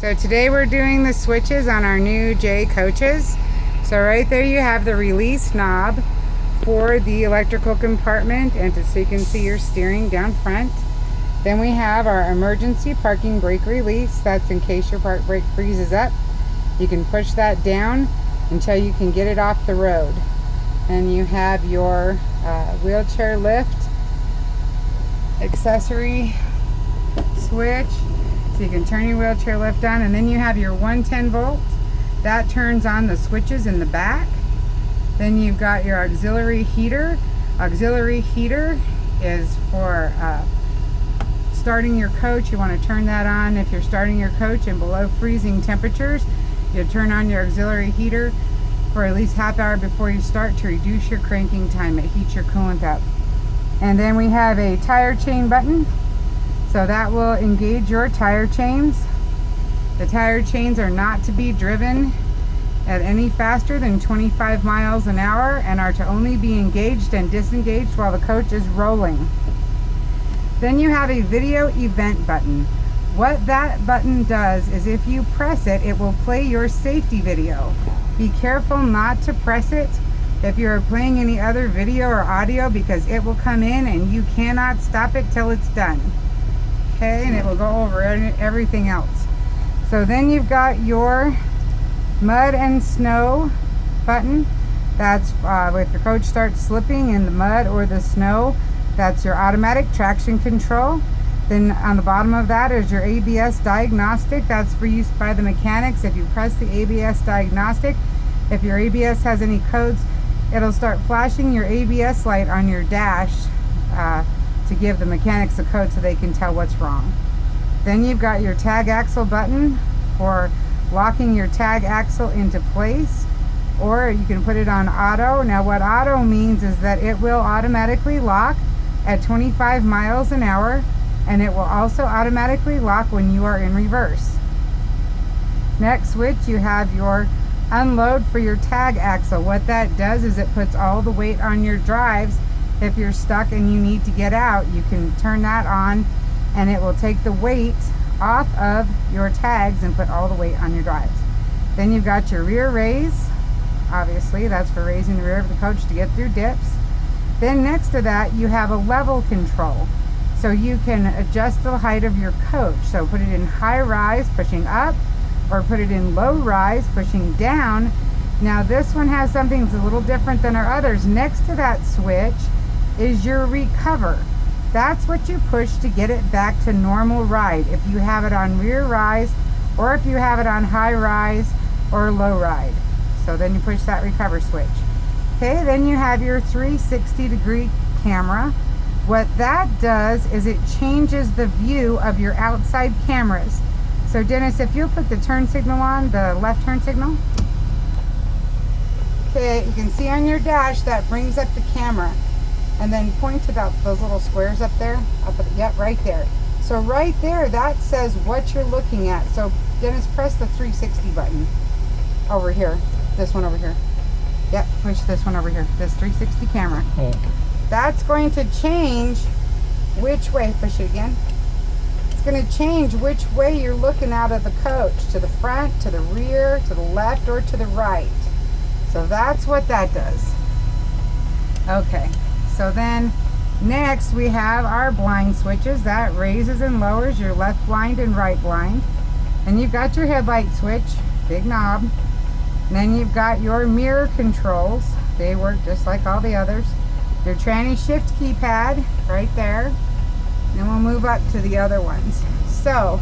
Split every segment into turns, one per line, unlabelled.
So today we're doing the switches on our new J coaches. So right there you have the release knob for the electrical compartment and so you can see your steering down front. Then we have our emergency parking brake release. That's in case your park brake freezes up. You can push that down until you can get it off the road. And you have your wheelchair lift accessory switch. So you can turn your wheelchair lift on, and then you have your 110 volt. That turns on the switches in the back. Then you've got your auxiliary heater. Auxiliary heater is for starting your coach. You want to turn that on if you're starting your coach in below freezing temperatures. You'll turn on your auxiliary heater for at least half hour before you start to reduce your cranking time. It heats your coolant up. And then we have a tire chain button. So that will engage your tire chains. The tire chains are not to be driven at any faster than 25 miles an hour and are to only be engaged and disengaged while the coach is rolling. Then you have a video event button. What that button does is if you press it, it will play your safety video. Be careful not to press it if you're playing any other video or audio, because it will come in and you cannot stop it till it's done. Okay, and it will go over everything else. So then you've got your mud and snow button. That's if your coach starts slipping in the mud or the snow, that's your automatic traction control. Then on the bottom of that is your ABS diagnostic. That's for use by the mechanics. If you press the ABS diagnostic, if your ABS has any codes, it'll start flashing your ABS light on your dash to give the mechanics a code so they can tell what's wrong. Then you've got your tag axle button for locking your tag axle into place, or you can put it on auto. Now what auto means is that it will automatically lock at 25 miles an hour, and it will also automatically lock when you are in reverse. Next switch, you have your unload for your tag axle. What that does is it puts all the weight on your drives. If you're stuck and you need to get out, you can turn that on and it will take the weight off of your tags and put all the weight on your drives. Then you've got your rear raise. Obviously that's for raising the rear of the coach to get through dips. Then next to that you have a level control. So you can adjust the height of your coach. So put it in high rise, pushing up, or put it in low rise, pushing down. Now this one has something that's a little different than our others. Next to that switch is your recover. That's what you push to get it back to normal ride. If you have it on rear rise, or if you have it on high rise or low ride. So then you push that recover switch. Okay, then you have your 360-degree camera. What that does is it changes the view of your outside cameras. So Dennis, if you'll put the turn signal on, the left turn signal. Okay, you can see on your dash that brings up the camera. And then point to those little squares up there. Yep, right there. So right there, that says what you're looking at. So Dennis, press the 360 button over here. This one over here. Yep, push this one over here. This 360 camera.
Oh.
That's going to change which way. Push it again. It's going to change which way you're looking out of the coach. To the front, to the rear, to the left, or to the right. So that's what that does. Okay. So then next we have our blind switches. That raises and lowers your left blind and right blind. And you've got your headlight switch, big knob. And then you've got your mirror controls. They work just like all the others. Your tranny shift keypad right there. Then we'll move up to the other ones. So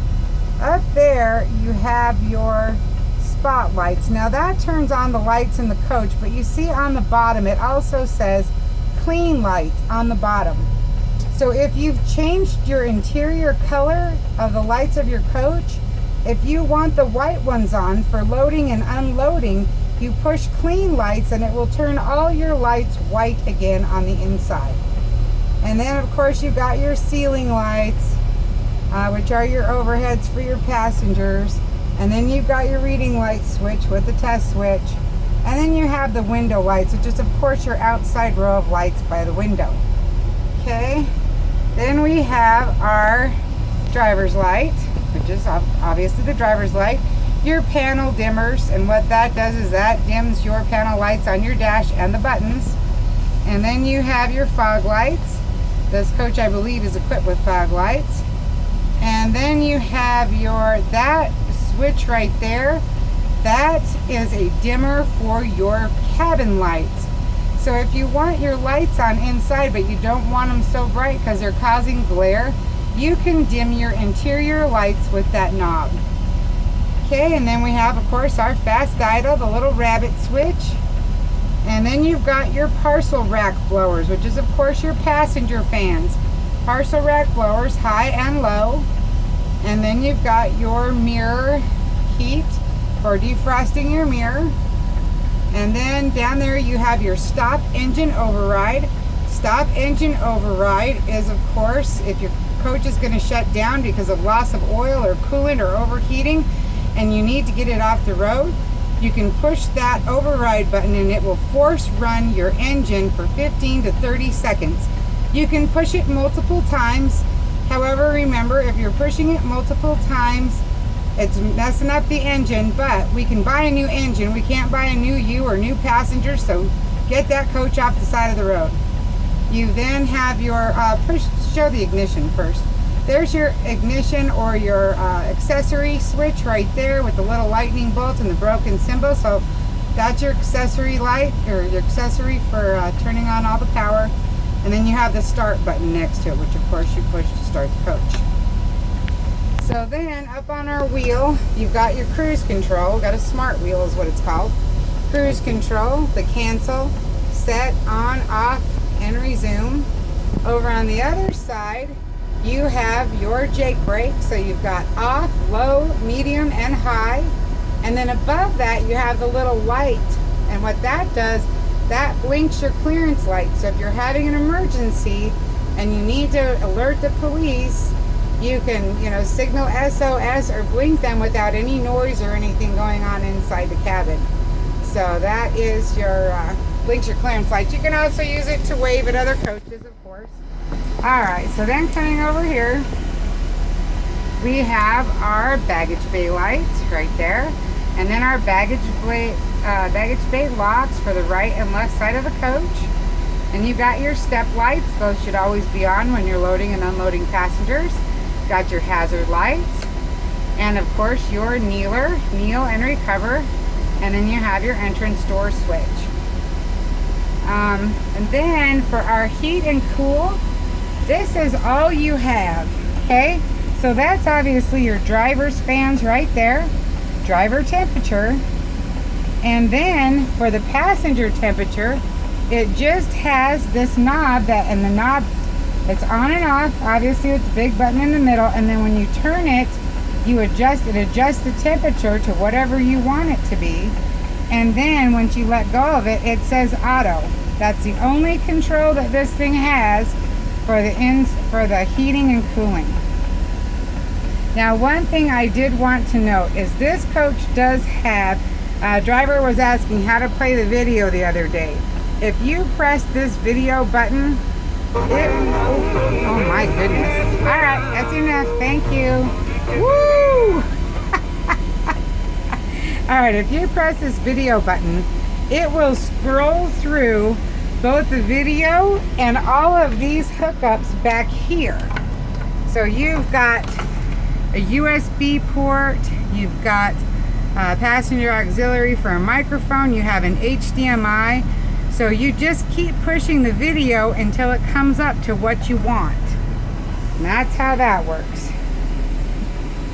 up there you have your spotlights. Now that turns on the lights in the coach, but you see on the bottom it also says clean lights on the bottom. So if you've changed your interior color of the lights of your coach, if you want the white ones on for loading and unloading, you push clean lights and it will turn all your lights white again on the inside. And then of course you've got your ceiling lights, which are your overheads for your passengers. And then you've got your reading light switch with the test switch. And then you have the window lights, which is of course your outside row of lights by the window. Okay, then we have our driver's light. which is obviously the driver's light, your panel dimmers, and what that does is that dims your panel lights on your dash and the buttons. And then you have your fog lights. This coach, I believe, is equipped with fog lights. And then you have that switch right there. That is a dimmer for your cabin lights. So if you want your lights on inside but you don't want them so bright because they're causing glare, you can dim your interior lights with that knob. Okay, and then we have, of course, our fast idle, the little rabbit switch. And then you've got your parcel rack blowers, which is, of course, your passenger fans. Parcel rack blowers, high and low. And then you've got your mirror heat for defrosting your mirror. And then down there you have your stop engine override. Stop engine override is, of course, if your coach is going to shut down because of loss of oil or coolant or overheating and you need to get it off the road, you can push that override button and it will force run your engine for 15 to 30 seconds. You can push it multiple times. However, remember, if you're pushing it multiple times, it's messing up the engine, but we can buy a new engine. We can't buy a new you or new passenger, so get that coach off the side of the road. You then have your, show the ignition first. There's your ignition or your accessory switch right there with the little lightning bolt and the broken symbol. So that's your accessory light, or your accessory for turning on all the power. And then you have the start button next to it, which of course you push to start the coach. So then up on our wheel, you've got your cruise control. Got a smart wheel is what it's called. Cruise control, the cancel, set, on, off, and resume. Over on the other side, you have your Jake brake. So you've got off, low, medium, and high. And then above that, you have the little light. And what that does, that blinks your clearance light. So if you're having an emergency and you need to alert the police, you can, signal SOS or blink them without any noise or anything going on inside the cabin. So that is your, blinks your clearance lights. You can also use it to wave at other coaches, of course. Alright, so then coming over here, we have our baggage bay lights right there. And then our baggage bay locks for the right and left side of the coach. And you got your step lights. Those should always be on when you're loading and unloading passengers. Got your hazard lights. And of course your kneel and recover. And then you have your entrance door switch. And then for our heat and cool, this is all you have. Okay, so that's obviously your driver's fans right there. Driver temperature. And then for the passenger temperature, it just has this knob and the knob, it's on and off, obviously with the big button in the middle, and then when you turn it, it adjusts the temperature to whatever you want it to be. And then once you let go of it, it says auto. That's the only control that this thing has for the heating and cooling. Now, one thing I did want to note is this coach does have, driver was asking how to play the video the other day. If you press this video button, oh my goodness. All right, that's enough. Thank you. Woo! All right, if you press this video button, it will scroll through both the video and all of these hookups back here. So you've got a USB port, you've got passenger auxiliary for a microphone, you have an HDMI. So you just keep pushing the video until it comes up to what you want. And that's how that works.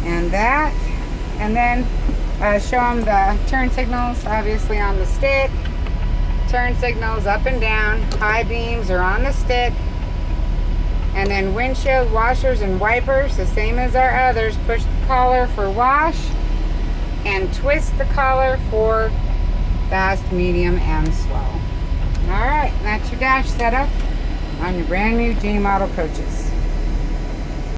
And then show them the turn signals, obviously on the stick. Turn signals up and down. High beams are on the stick. And then windshield washers and wipers, the same as our others. Push the collar for wash and twist the collar for fast, medium, and slow. Alright, that's your dash setup on your brand new J model coaches.